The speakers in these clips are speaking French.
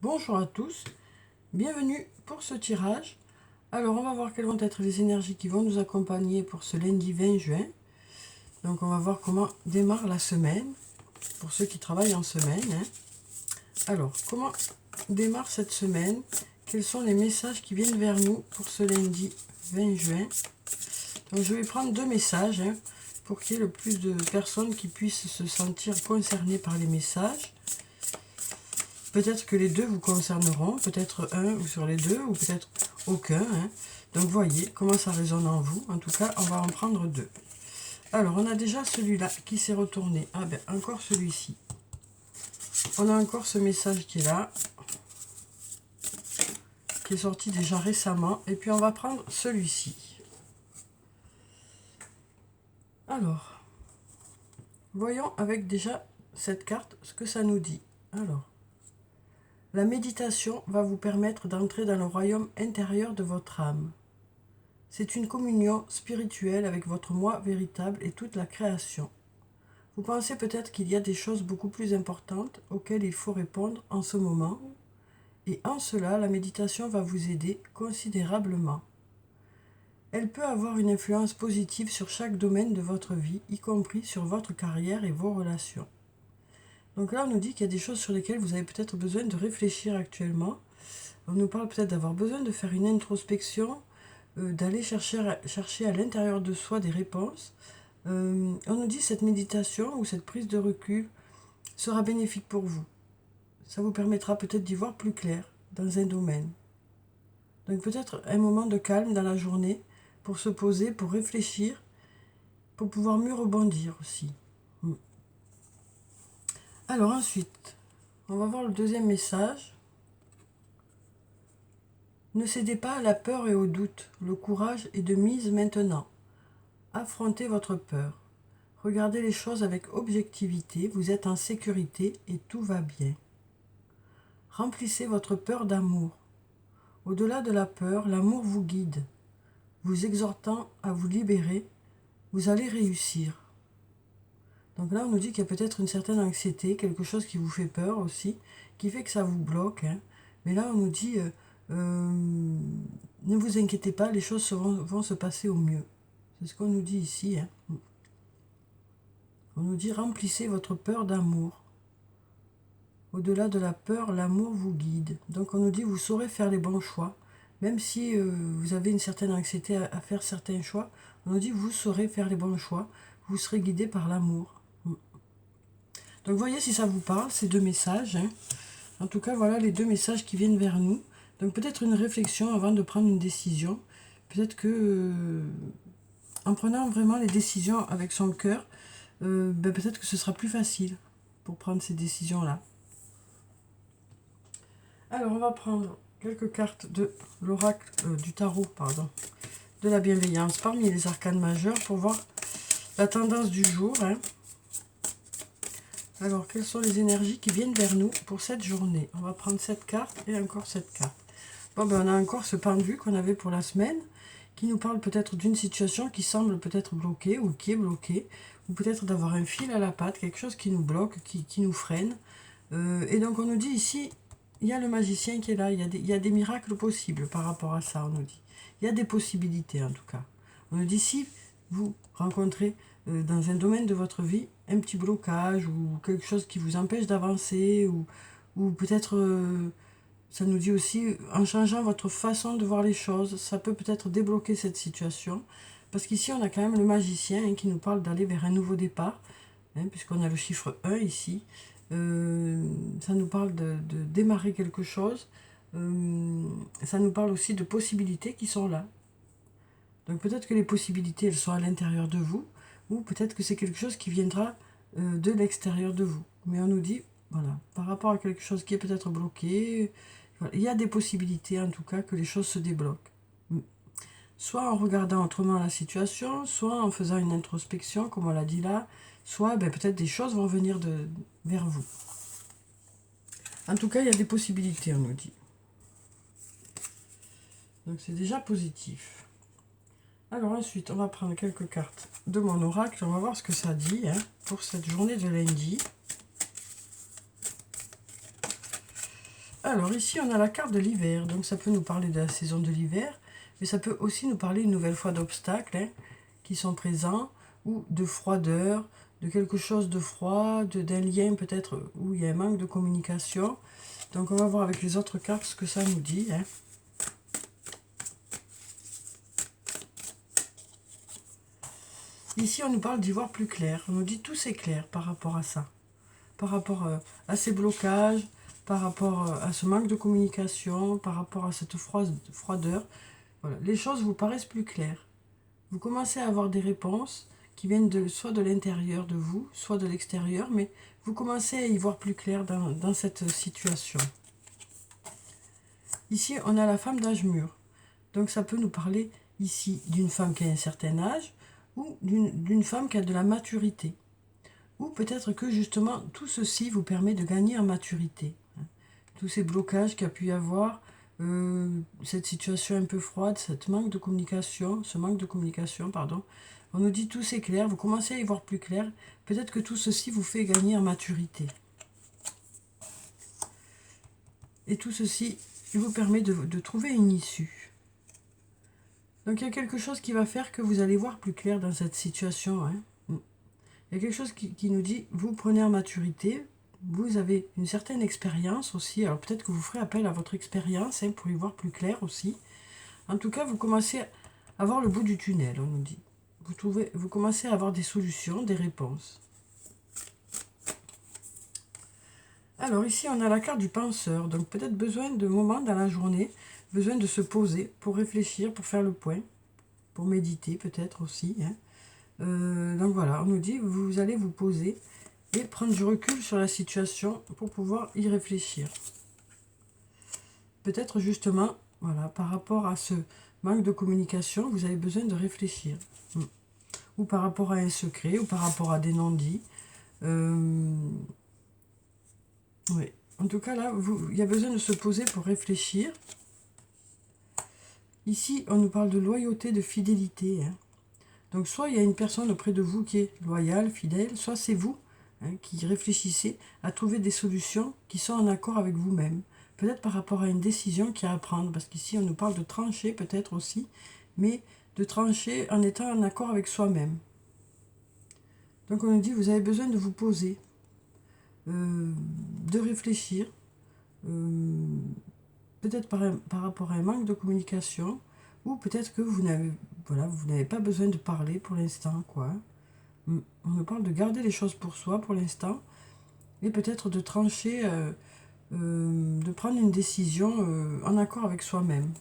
Bonjour à tous, bienvenue pour ce tirage. Alors on va voir quelles vont être les énergies qui vont nous accompagner pour ce lundi 20 juin. Donc on va voir comment démarre la semaine, pour ceux qui travaillent en semaine. Alors comment démarre cette semaine? Quels sont les messages qui viennent vers nous pour ce lundi 20 juin? Donc je vais prendre deux messages pour qu'il y ait le plus de personnes qui puissent se sentir concernées par les messages. Peut-être que les deux vous concerneront, peut-être un ou sur les deux, ou peut-être aucun. Donc voyez comment ça résonne en vous. En tout cas, on va en prendre deux. Alors, on a déjà celui-là qui s'est retourné. Ah ben, encore celui-ci. On a encore ce message qui est là, qui est sorti déjà récemment. Et puis, on va prendre celui-ci. Alors, voyons avec déjà cette carte ce que ça nous dit. Alors, la méditation va vous permettre d'entrer dans le royaume intérieur de votre âme. C'est une communion spirituelle avec votre moi véritable et toute la création. Vous pensez peut-être qu'il y a des choses beaucoup plus importantes auxquelles il faut répondre en ce moment, et en cela, la méditation va vous aider considérablement. Elle peut avoir une influence positive sur chaque domaine de votre vie, y compris sur votre carrière et vos relations. Donc là, on nous dit qu'il y a des choses sur lesquelles vous avez peut-être besoin de réfléchir actuellement. On nous parle peut-être d'avoir besoin de faire une introspection, d'aller chercher à l'intérieur de soi des réponses. On nous dit que cette méditation ou cette prise de recul sera bénéfique pour vous. Ça vous permettra peut-être d'y voir plus clair dans un domaine. Donc peut-être un moment de calme dans la journée pour se poser, pour réfléchir, pour pouvoir mieux rebondir aussi. Alors ensuite, on va voir le deuxième message. Ne cédez pas à la peur et au doute. Le courage est de mise maintenant. Affrontez votre peur. Regardez les choses avec objectivité. Vous êtes en sécurité et tout va bien. Remplissez votre peur d'amour. Au-delà de la peur, l'amour vous guide, vous exhortant à vous libérer. Vous allez réussir. Donc là, on nous dit qu'il y a peut-être une certaine anxiété, quelque chose qui vous fait peur aussi, qui fait que ça vous bloque. Mais là, on nous dit, ne vous inquiétez pas, les choses vont se passer au mieux. C'est ce qu'on nous dit ici. On nous dit, remplissez votre peur d'amour. Au-delà de la peur, l'amour vous guide. Donc on nous dit, vous saurez faire les bons choix. Même si vous avez une certaine anxiété à faire certains choix, on nous dit, vous saurez faire les bons choix. Vous serez guidé par l'amour. Donc voyez si ça vous parle, ces deux messages. En tout cas, voilà les deux messages qui viennent vers nous. Donc peut-être une réflexion avant de prendre une décision. Peut-être que en prenant vraiment les décisions avec son cœur, peut-être que ce sera plus facile pour prendre ces décisions-là. Alors on va prendre quelques cartes de l'oracle du tarot, de la bienveillance parmi les arcanes majeures pour voir la tendance du jour. Alors, quelles sont les énergies qui viennent vers nous pour cette journée? On va prendre cette carte et encore cette carte. Bon, on a encore ce pendu qu'on avait pour la semaine, qui nous parle peut-être d'une situation qui semble peut-être bloquée ou qui est bloquée, ou peut-être d'avoir un fil à la patte, quelque chose qui nous bloque, qui nous freine. Et donc, on nous dit ici, il y a le magicien qui est là, il y a des miracles possibles par rapport à ça, on nous dit. Il y a des possibilités, en tout cas. On nous dit, si vous rencontrez dans un domaine de votre vie un petit blocage ou quelque chose qui vous empêche d'avancer ou peut-être ça nous dit aussi en changeant votre façon de voir les choses, ça peut peut-être débloquer cette situation parce qu'ici on a quand même le magicien qui nous parle d'aller vers un nouveau départ puisqu'on a le chiffre 1 ici. Ça nous parle de démarrer quelque chose, ça nous parle aussi de possibilités qui sont là. Donc peut-être que les possibilités, elles sont à l'intérieur de vous, ou peut-être que c'est quelque chose qui viendra de l'extérieur de vous. Mais on nous dit, voilà, par rapport à quelque chose qui est peut-être bloqué, voilà, il y a des possibilités en tout cas que les choses se débloquent. Soit en regardant autrement la situation, soit en faisant une introspection, comme on l'a dit là, soit peut-être des choses vont venir vers vous. En tout cas, il y a des possibilités, on nous dit. Donc c'est déjà positif. Alors ensuite, on va prendre quelques cartes de mon oracle. On va voir ce que ça dit pour cette journée de lundi. Alors ici, on a la carte de l'hiver. Donc ça peut nous parler de la saison de l'hiver, mais ça peut aussi nous parler une nouvelle fois d'obstacles hein, qui sont présents, ou de froideur, de quelque chose de froid, d'un lien peut-être où il y a un manque de communication. Donc on va voir avec les autres cartes ce que ça nous dit. Hein. Ici, on nous parle d'y voir plus clair. On nous dit tout c'est clair par rapport à ça. Par rapport à ces blocages, par rapport à ce manque de communication, par rapport à cette froideur. Voilà. Les choses vous paraissent plus claires. Vous commencez à avoir des réponses qui viennent soit de l'intérieur de vous, soit de l'extérieur, mais vous commencez à y voir plus clair dans cette situation. Ici, on a la femme d'âge mûr. Donc ça peut nous parler ici d'une femme qui a un certain âge, ou d'une femme qui a de la maturité. Ou peut-être que justement tout ceci vous permet de gagner en maturité. Tous ces blocages qu'il y a pu y avoir, cette situation un peu froide, ce manque de communication, pardon. On nous dit tout c'est clair, vous commencez à y voir plus clair. Peut-être que tout ceci vous fait gagner en maturité. Et tout ceci vous permet de trouver une issue. Donc il y a quelque chose qui va faire que vous allez voir plus clair dans cette situation. Hein. Il y a quelque chose qui nous dit, vous prenez en maturité, vous avez une certaine expérience aussi. Alors peut-être que vous ferez appel à votre expérience hein, pour y voir plus clair aussi. En tout cas, vous commencez à voir le bout du tunnel, on nous dit. Vous commencez à avoir des solutions, des réponses. Alors ici, on a la carte du penseur. Donc peut-être besoin de moments dans la journée, besoin de se poser pour réfléchir, pour faire le point, pour méditer peut-être aussi. Hein. Donc voilà, on nous dit, vous allez vous poser et prendre du recul sur la situation pour pouvoir y réfléchir. Peut-être justement, voilà, par rapport à ce manque de communication, vous avez besoin de réfléchir. Ou par rapport à un secret, ou par rapport à des non-dits. Oui. En tout cas, là, il y a besoin de se poser pour réfléchir. Ici, on nous parle de loyauté, de fidélité. Hein. Donc, soit il y a une personne auprès de vous qui est loyale, fidèle, soit c'est vous hein, qui réfléchissez à trouver des solutions qui sont en accord avec vous-même. Peut-être par rapport à une décision qu'il y a à prendre, parce qu'ici, on nous parle de trancher peut-être aussi, mais de trancher en étant en accord avec soi-même. Donc, on nous dit, vous avez besoin de vous poser, de réfléchir, peut-être par rapport à un manque de communication, ou peut-être que vous n'avez pas besoin de parler pour l'instant, quoi. On nous parle de garder les choses pour soi pour l'instant, et peut-être de trancher, de prendre une décision en accord avec soi-même.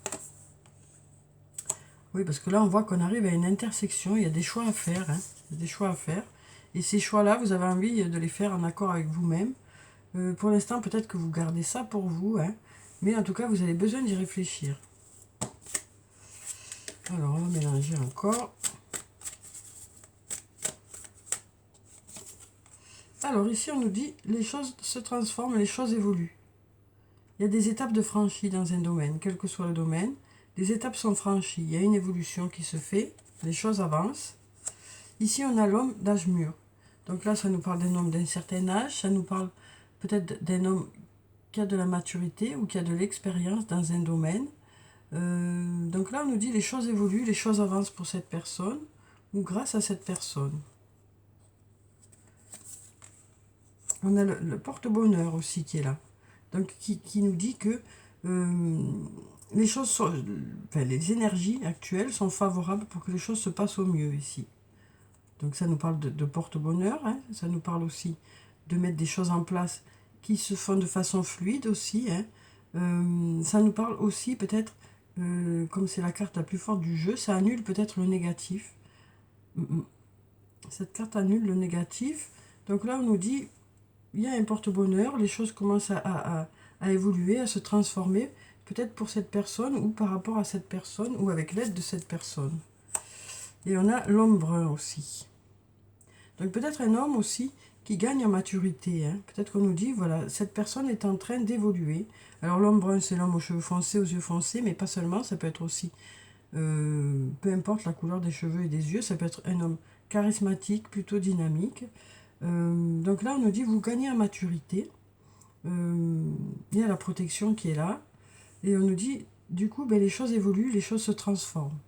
Oui, parce que là, on voit qu'on arrive à une intersection, il y a des choix à faire, hein, il y a des choix à faire, et ces choix-là, vous avez envie de les faire en accord avec vous-même. Pour l'instant, peut-être que vous gardez ça pour vous, hein, mais en tout cas, vous avez besoin d'y réfléchir. Alors, on va mélanger encore. Alors, ici, on nous dit, les choses se transforment, les choses évoluent. Il y a des étapes de franchie dans un domaine, quel que soit le domaine. Les étapes sont franchies, il y a une évolution qui se fait, les choses avancent. Ici, on a l'homme d'âge mûr. Donc là, ça nous parle d'un homme d'un certain âge, ça nous parle peut-être d'un homme qui a de la maturité ou qui a de l'expérience dans un domaine. Donc là, on nous dit les choses évoluent, les choses avancent pour cette personne ou grâce à cette personne. On a le porte-bonheur aussi qui est là. Donc qui nous dit que les choses sont, enfin, les énergies actuelles sont favorables pour que les choses se passent au mieux ici. Donc ça nous parle de porte-bonheur, hein. Ça nous parle aussi de mettre des choses en place qui se font de façon fluide aussi. Hein. Ça nous parle aussi peut-être, comme c'est la carte la plus forte du jeu, ça annule peut-être le négatif. Cette carte annule le négatif. Donc là on nous dit, il y a un porte-bonheur, les choses commencent à évoluer, à se transformer, peut-être pour cette personne ou par rapport à cette personne ou avec l'aide de cette personne. Et on a l'homme brun aussi. Donc peut-être un homme aussi qui gagne en maturité. Hein. Peut-être qu'on nous dit, voilà, cette personne est en train d'évoluer. Alors l'homme brun, c'est l'homme aux cheveux foncés, aux yeux foncés, mais pas seulement, ça peut être aussi, peu importe la couleur des cheveux et des yeux, ça peut être un homme charismatique, plutôt dynamique. Donc là, on nous dit, vous gagnez en maturité. il y a la protection qui est là. Et on nous dit, du coup, ben, les choses évoluent, les choses se transforment.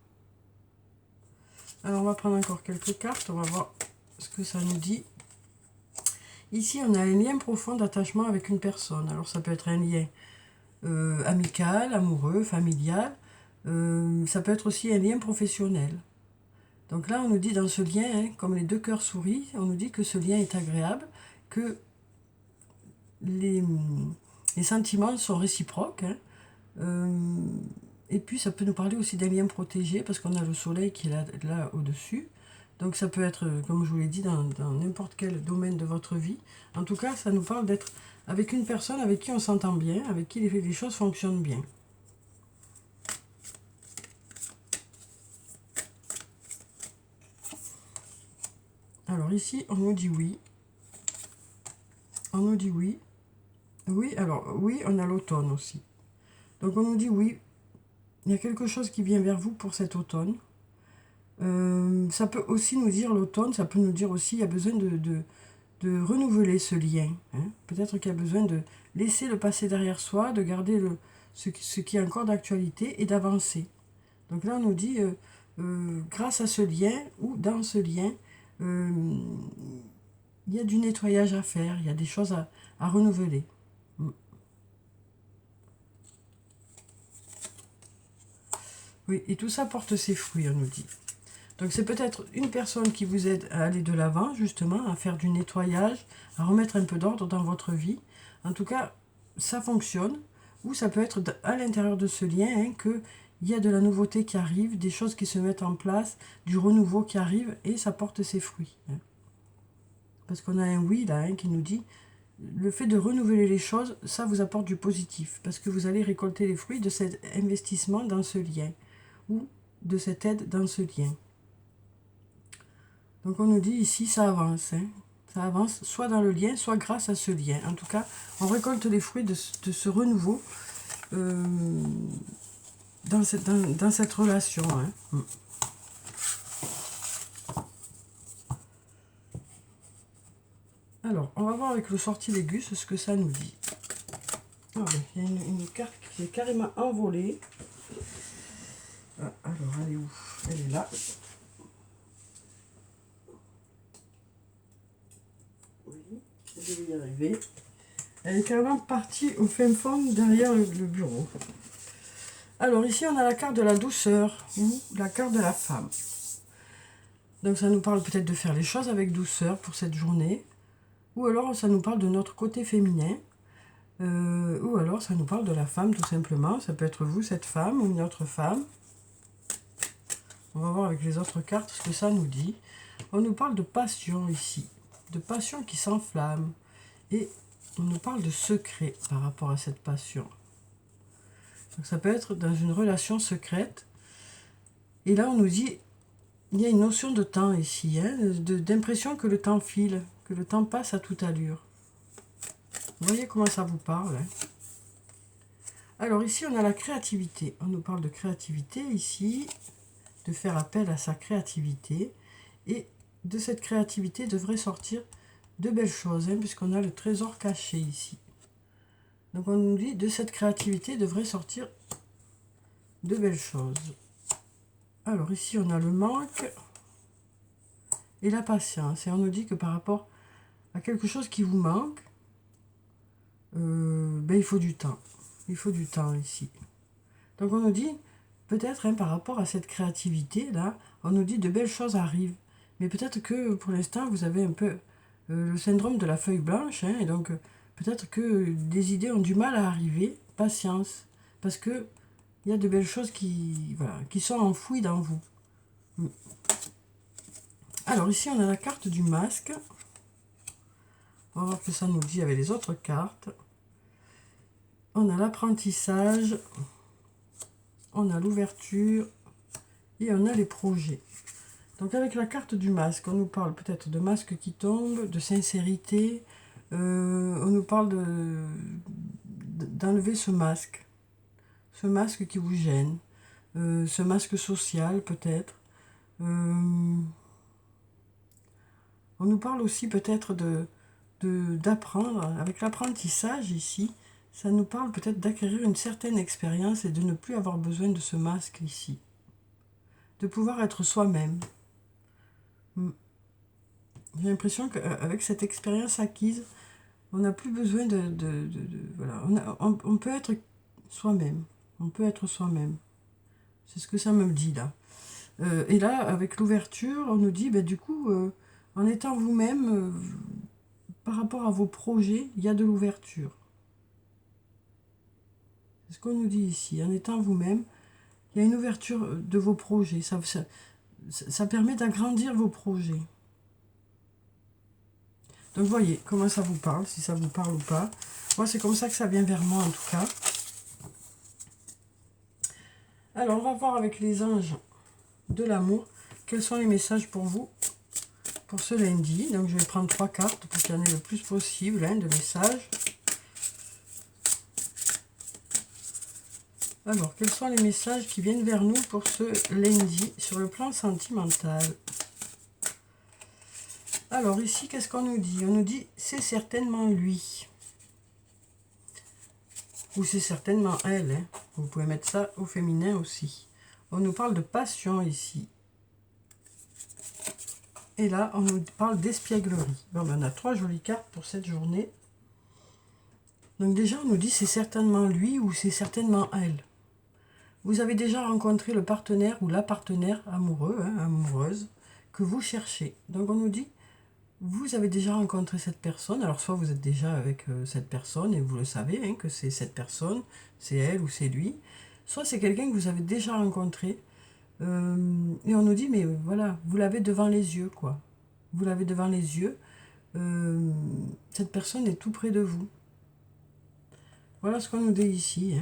Alors, on va prendre encore quelques cartes, on va voir ce que ça nous dit. Ici, on a un lien profond d'attachement avec une personne. Alors, ça peut être un lien amical, amoureux, familial. Ça peut être aussi un lien professionnel. Donc là, on nous dit dans ce lien, hein, comme les deux cœurs souris, on nous dit que ce lien est agréable, que les sentiments sont réciproques. Hein. Et puis, ça peut nous parler aussi d'un lien protégé, parce qu'on a le soleil qui est là au-dessus. Donc ça peut être, comme je vous l'ai dit, dans n'importe quel domaine de votre vie. En tout cas, ça nous parle d'être avec une personne avec qui on s'entend bien, avec qui les choses fonctionnent bien. Alors ici, on nous dit oui. On nous dit oui. Oui, alors oui, on a l'automne aussi. Donc on nous dit oui, il y a quelque chose qui vient vers vous pour cet automne. Ça peut aussi nous dire l'automne, ça peut nous dire aussi il y a besoin de renouveler ce lien. Hein. Peut-être qu'il y a besoin de laisser le passé derrière soi, de garder ce qui est encore d'actualité et d'avancer. Donc là, on nous dit, grâce à ce lien ou dans ce lien, il y a du nettoyage à faire, il y a des choses à renouveler. Oui, et tout ça porte ses fruits, on nous dit. Donc c'est peut-être une personne qui vous aide à aller de l'avant, justement, à faire du nettoyage, à remettre un peu d'ordre dans votre vie. En tout cas, ça fonctionne. Ou ça peut être à l'intérieur de ce lien hein, qu'il y a de la nouveauté qui arrive, des choses qui se mettent en place, du renouveau qui arrive, et ça porte ses fruits. Hein. Parce qu'on a un oui là hein, qui nous dit, le fait de renouveler les choses, ça vous apporte du positif. Parce que vous allez récolter les fruits de cet investissement dans ce lien. Ou de cette aide dans ce lien. Donc on nous dit ici, ça avance. Hein. Ça avance soit dans le lien, soit grâce à ce lien. En tout cas, on récolte les fruits de ce renouveau dans cette relation. Hein. Alors, on va voir avec le sortilègus ce que ça nous dit. Ah, ben, il y a une carte qui est carrément envolée. Ah, alors, elle est où? Elle est là. Oui, je vais y arriver. Elle est carrément partie au fin fond derrière le bureau. Alors ici on a la carte de la douceur ou la carte de la femme. Donc ça nous parle peut-être de faire les choses avec douceur pour cette journée. Ou alors ça nous parle de notre côté féminin. Ou alors ça nous parle de la femme tout simplement. Ça peut être vous, cette femme, ou une autre femme. On va voir avec les autres cartes ce que ça nous dit. On nous parle de passion ici. De passion qui s'enflamme. Et on nous parle de secret par rapport à cette passion. Donc ça peut être dans une relation secrète. Et là, on nous dit, il y a une notion de temps ici, hein, d'impression que le temps file, que le temps passe à toute allure. Vous voyez comment ça vous parle hein. Alors ici, on a la créativité. On nous parle de créativité ici, de faire appel à sa créativité. Et de cette créativité devrait sortir de belles choses, hein, puisqu'on a le trésor caché ici. Donc on nous dit, de cette créativité devrait sortir de belles choses. Alors ici, on a le manque et la patience. Et on nous dit que par rapport à quelque chose qui vous manque, ben, il faut du temps. Il faut du temps ici. Donc on nous dit, peut-être hein, par rapport à cette créativité-là, on nous dit de belles choses arrivent. Mais peut-être que pour l'instant, vous avez un peu le syndrome de la feuille blanche. Hein, et donc peut-être que des idées ont du mal à arriver. Patience. Parce que il y a de belles choses qui sont enfouies dans vous. Alors ici, on a la carte du masque. On va voir ce que ça nous dit avec les autres cartes. On a l'apprentissage. On a l'ouverture. Et on a les projets. Donc avec la carte du masque, on nous parle peut-être de masque qui tombe, de sincérité. On nous parle d'enlever ce masque. Ce masque qui vous gêne. Ce masque social peut-être. On nous parle aussi peut-être d'apprendre. Avec l'apprentissage ici, ça nous parle peut-être d'acquérir une certaine expérience et de ne plus avoir besoin de ce masque ici. De pouvoir être soi-même. J'ai l'impression qu'avec cette expérience acquise, on n'a plus besoin voilà, on peut être soi-même. On peut être soi-même. C'est ce que ça me dit là. Et là, avec l'ouverture, on nous dit, ben, du coup, en étant vous-même, par rapport à vos projets, il y a de l'ouverture. C'est ce qu'on nous dit ici. En étant vous-même, il y a une ouverture de vos projets. Ça permet d'agrandir vos projets. Donc, voyez comment ça vous parle, si ça vous parle ou pas. Moi, c'est comme ça que ça vient vers moi, en tout cas. Alors, on va voir avec les anges de l'amour quels sont les messages pour vous pour ce lundi. Donc, je vais prendre 3 cartes pour qu'il y en ait le plus possible de messages. Alors, quels sont les messages qui viennent vers nous pour ce lundi sur le plan sentimental? Alors, ici, qu'est-ce qu'on nous dit? On nous dit, c'est certainement lui. Ou c'est certainement elle. Hein. Vous pouvez mettre ça au féminin aussi. On nous parle de passion ici. Et là, on nous parle d'espièglerie. Bon, ben, on a 3 jolies cartes pour cette journée. Donc déjà, on nous dit, c'est certainement lui ou c'est certainement elle. Vous avez déjà rencontré le partenaire ou la partenaire amoureux, amoureuse, que vous cherchez. Donc on nous dit, vous avez déjà rencontré cette personne. Alors soit vous êtes déjà avec cette personne et vous le savez, que c'est cette personne, c'est elle ou c'est lui. Soit c'est quelqu'un que vous avez déjà rencontré. Et on nous dit, mais voilà, vous l'avez devant les yeux, quoi. Vous l'avez devant les yeux. Cette personne est tout près de vous. Voilà ce qu'on nous dit ici.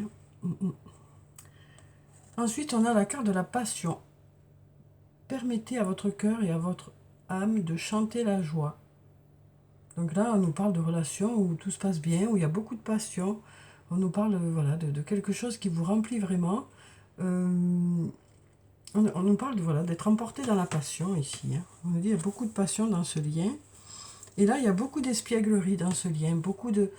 Ensuite, on a la carte de la passion. Permettez à votre cœur et à votre âme de chanter la joie. Donc là, on nous parle de relations où tout se passe bien, où il y a beaucoup de passion. On nous parle voilà, de quelque chose qui vous remplit vraiment. On nous parle voilà, d'être emporté dans la passion ici. On nous dit qu'il y a beaucoup de passion dans ce lien. Et là, il y a beaucoup d'espièglerie dans ce lien, beaucoup de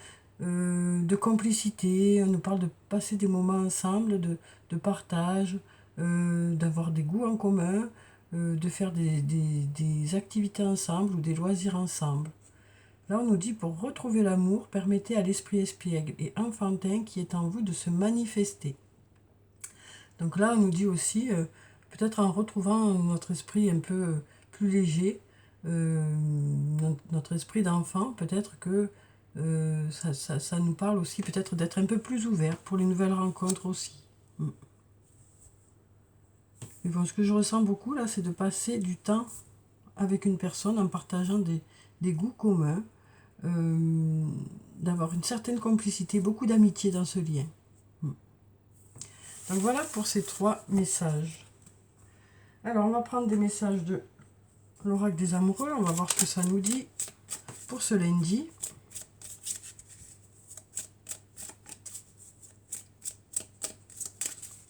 complicité. On nous parle de passer des moments ensemble, de partage, d'avoir des goûts en commun, de faire des activités ensemble ou des loisirs ensemble. Là, on nous dit, pour retrouver l'amour, permettez à l'esprit espiègle et enfantin qui est en vous de se manifester. Donc là, on nous dit aussi, peut-être en retrouvant notre esprit un peu plus léger, notre esprit d'enfant, peut-être que ça nous parle aussi peut-être d'être un peu plus ouvert pour les nouvelles rencontres aussi. Mais bon, ce que je ressens beaucoup là, c'est de passer du temps avec une personne en partageant des goûts communs, d'avoir une certaine complicité, beaucoup d'amitié dans ce lien. Donc voilà pour ces 3 messages. Alors on va prendre des messages de l'oracle des amoureux, on va voir ce que ça nous dit pour ce lundi.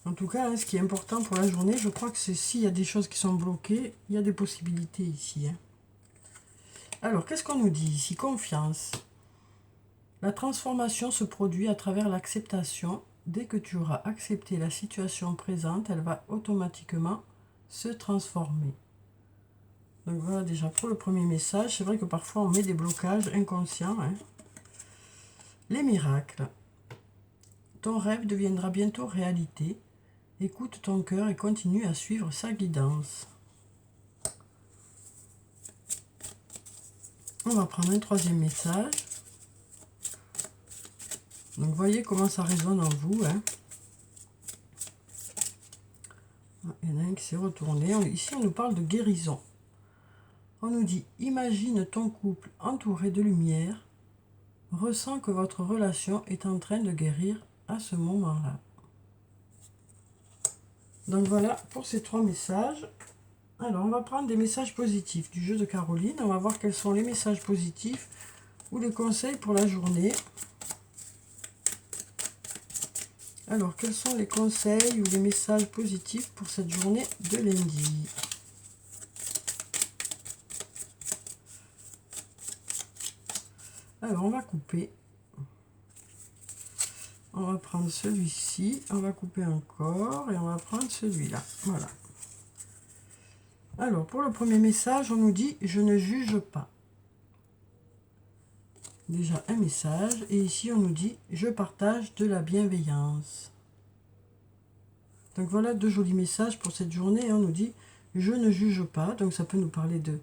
En tout cas, ce qui est important pour la journée, je crois que c'est s'il y a des choses qui sont bloquées, il y a des possibilités ici. Alors, qu'est-ce qu'on nous dit ici? Confiance. La transformation se produit à travers l'acceptation. Dès que tu auras accepté la situation présente, elle va automatiquement se transformer. Donc voilà déjà pour le premier message. C'est vrai que parfois on met des blocages inconscients. Les miracles. Ton rêve deviendra bientôt réalité. Écoute ton cœur et continue à suivre sa guidance. On va prendre un 3e message. Donc voyez comment ça résonne en vous. Il y en a un qui s'est retourné. Ici on nous parle de guérison. On nous dit, imagine ton couple entouré de lumière. Ressens que votre relation est en train de guérir à ce moment-là. Donc voilà pour ces 3 messages. Alors on va prendre des messages positifs du jeu de Caroline. On va voir quels sont les messages positifs ou les conseils pour la journée. Alors quels sont les conseils ou les messages positifs pour cette journée de lundi? Alors, on va couper. On va prendre celui-ci, on va couper encore et on va prendre celui-là. Voilà. Alors, pour le premier message, on nous dit « Je ne juge pas ». Déjà un message. Et ici, on nous dit « Je partage de la bienveillance ». Donc voilà deux jolis messages pour cette journée. On nous dit « Je ne juge pas ». Donc ça peut nous parler de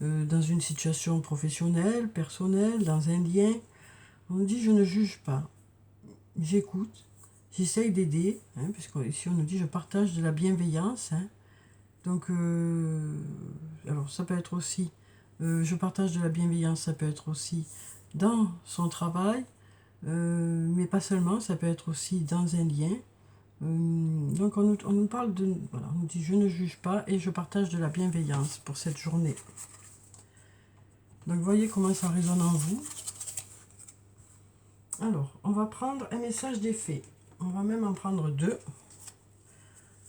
dans une situation professionnelle, personnelle, dans un lien. On nous dit « Je ne juge pas ». J'écoute, j'essaye d'aider, hein, puisqu'ici on nous dit « Je partage de la bienveillance hein ». Donc, alors ça peut être aussi, je partage de la bienveillance, ça peut être aussi dans son travail, mais pas seulement, ça peut être aussi dans un lien. Donc on nous parle de, voilà, on nous dit je ne juge pas et je partage de la bienveillance pour cette journée. Donc voyez comment ça résonne en vous. Alors, on va prendre un message d'effet. On va même en prendre deux.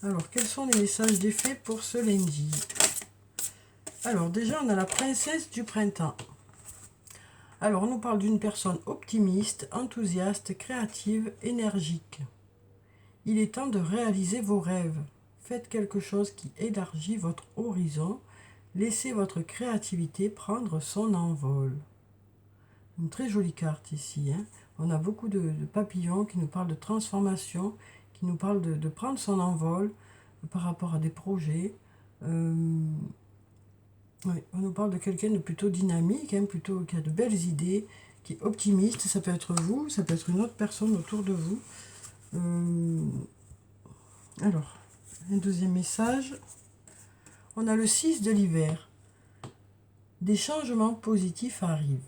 Alors, quels sont les messages d'effet pour ce lundi? Alors, déjà, on a la princesse du printemps. Alors, on nous parle d'une personne optimiste, enthousiaste, créative, énergique. Il est temps de réaliser vos rêves. Faites quelque chose qui élargit votre horizon. Laissez votre créativité prendre son envol. Une très jolie carte ici. Hein. On a beaucoup de papillons qui nous parlent de transformation, qui nous parlent de prendre son envol par rapport à des projets. Oui, on nous parle de quelqu'un de plutôt dynamique, hein, plutôt qui a de belles idées, qui est optimiste. Ça peut être vous, ça peut être une autre personne autour de vous. Alors, un deuxième message. On a le 6 de l'hiver. Des changements positifs arrivent.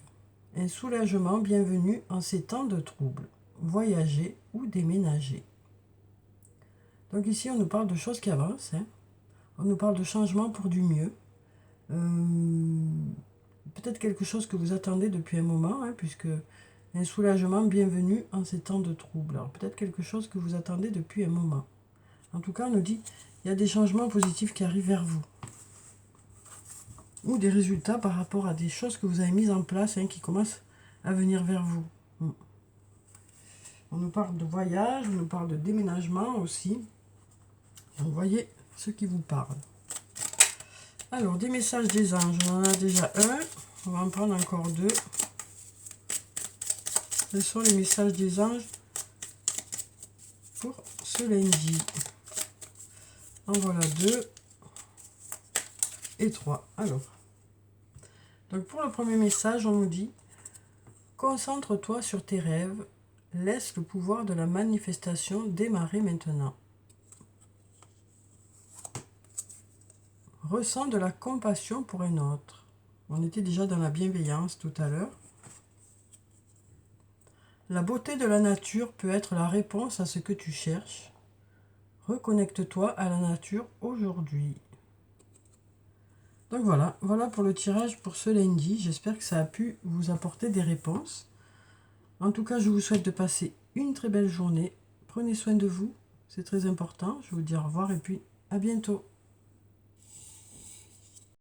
Un soulagement bienvenu en ces temps de troubles. Voyager ou déménager. Donc ici, on nous parle de choses qui avancent. Hein. On nous parle de changements pour du mieux. Peut-être quelque chose que vous attendez depuis un moment, hein, puisque un soulagement bienvenu en ces temps de troubles. Alors peut-être quelque chose que vous attendez depuis un moment. En tout cas, on nous dit il y a des changements positifs qui arrivent vers vous. Ou des résultats par rapport à des choses que vous avez mises en place, hein, qui commencent à venir vers vous. On nous parle de voyage, on nous parle de déménagement aussi. Donc voyez ce qui vous parle. Alors, des messages des anges, on en a déjà un. On va en prendre encore deux. Quels sont les messages des anges pour ce lundi? En voilà deux et trois. Alors, donc pour le premier message, on nous dit « Concentre-toi sur tes rêves. Laisse le pouvoir de la manifestation démarrer maintenant. » Ressens de la compassion pour un autre. On était déjà dans la bienveillance tout à l'heure. La beauté de la nature peut être la réponse à ce que tu cherches. Reconnecte-toi à la nature aujourd'hui. Donc voilà pour le tirage pour ce lundi. J'espère que ça a pu vous apporter des réponses. En tout cas, je vous souhaite de passer une très belle journée. Prenez soin de vous, c'est très important. Je vous dis au revoir et puis à bientôt.